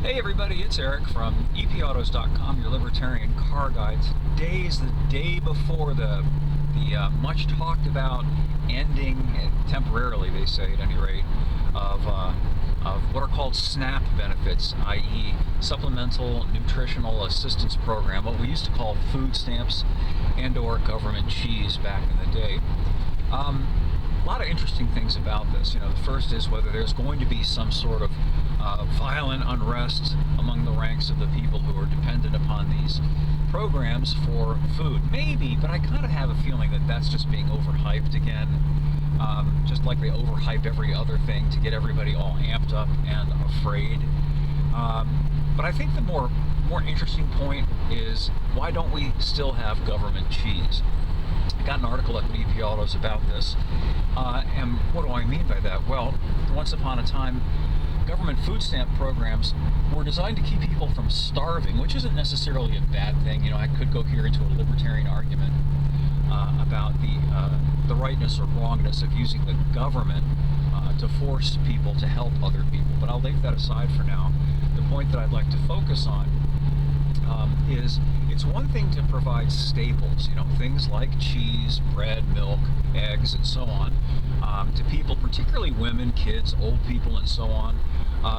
Hey everybody, it's Eric from EPAutos.com, your libertarian car guide. Today is the day before the much talked about ending, temporarily they say at any rate, of what are called SNAP benefits, i.e. Supplemental Nutritional Assistance Program, what we used to call food stamps and or government cheese back in the day. A lot of interesting things about this. The first is whether there's going to be some sort of violent unrest among the ranks of the people who are dependent upon these programs for food. Maybe, but I kind of have a feeling that that's just being overhyped again. Just like they overhype every other thing to get everybody all amped up and afraid. But I think the more interesting point is, why don't we still have government cheese? I got an article up at EP Autos about this, and what do I mean by that? Well, once upon a time, government food stamp programs were designed to keep people from starving, which isn't necessarily a bad thing. I could go here into a libertarian argument about the rightness or wrongness of using the government to force people to help other people, but I'll leave that aside for now. The point that I'd like to focus on is, it's one thing to provide staples, things like cheese, bread, milk, eggs, and so on, to people, particularly women, kids, old people, and so on,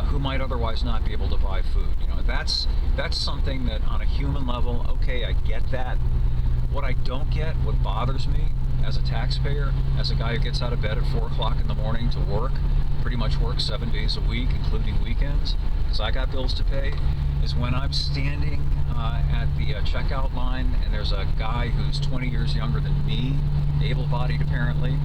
who might otherwise not be able to buy food. That's something that on a human level, okay, I get that. What I don't get, what bothers me as a taxpayer, as a guy who gets out of bed at 4 o'clock in the morning to work, pretty much work 7 days a week, including weekends, because I got bills to pay, is when I'm standing at the checkout line and there's a guy who's 20 years younger than me, able-bodied apparently,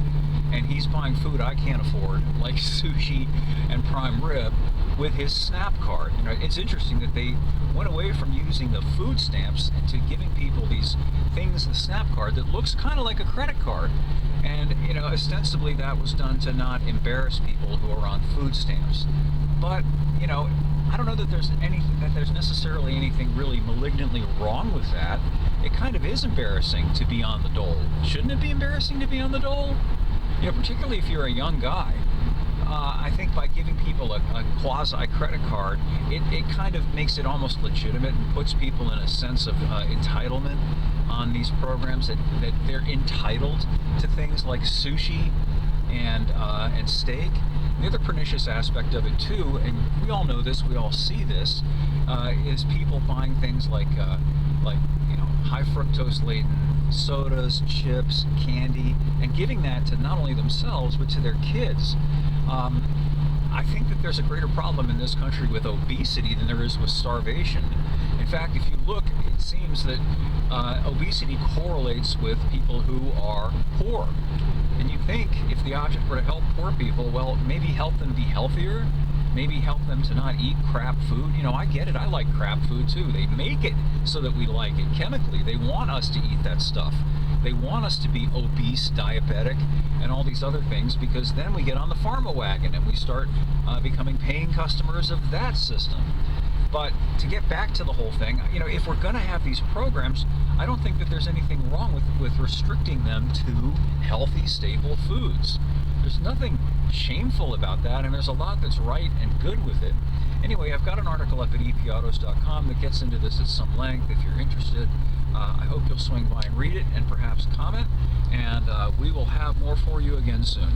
and he's buying food I can't afford, like sushi and prime rib, with his SNAP card. It's interesting that they went away from using the food stamps to giving people these things, the SNAP card, that looks kind of like a credit card. And, ostensibly that was done to not embarrass people who are on food stamps. But, I don't know that there's necessarily anything really malignantly wrong with that. It kind of is embarrassing to be on the dole. Shouldn't it be embarrassing to be on the dole? Particularly if you're a young guy. I think by giving people a quasi-credit card, it kind of makes it almost legitimate and puts people in a sense of entitlement on these programs, that they're entitled to things like sushi and steak. The other pernicious aspect of it too, and we all know this, we all see this, is people buying things like high fructose laden sodas, chips, candy, and giving that to not only themselves but to their kids. I think that there's a greater problem in this country with obesity than there is with starvation. In fact, if you look, it seems that obesity correlates with people who are poor. And you think if the object were to help poor people, well, maybe help them be healthier, maybe help them to not eat crap food. I get it, I like crap food too. They make it so that we like it chemically. They want us to eat that stuff. They want us to be obese, diabetic, and all these other things, because then we get on the pharma wagon and we start becoming paying customers of that system. But to get back to the whole thing, if we're going to have these programs, I don't think that there's anything wrong with restricting them to healthy, staple foods. There's nothing shameful about that, and there's a lot that's right and good with it. Anyway, I've got an article up at EPAutos.com that gets into this at some length. If you're interested, I hope you'll swing by and read it and perhaps comment, and we will have more for you again soon.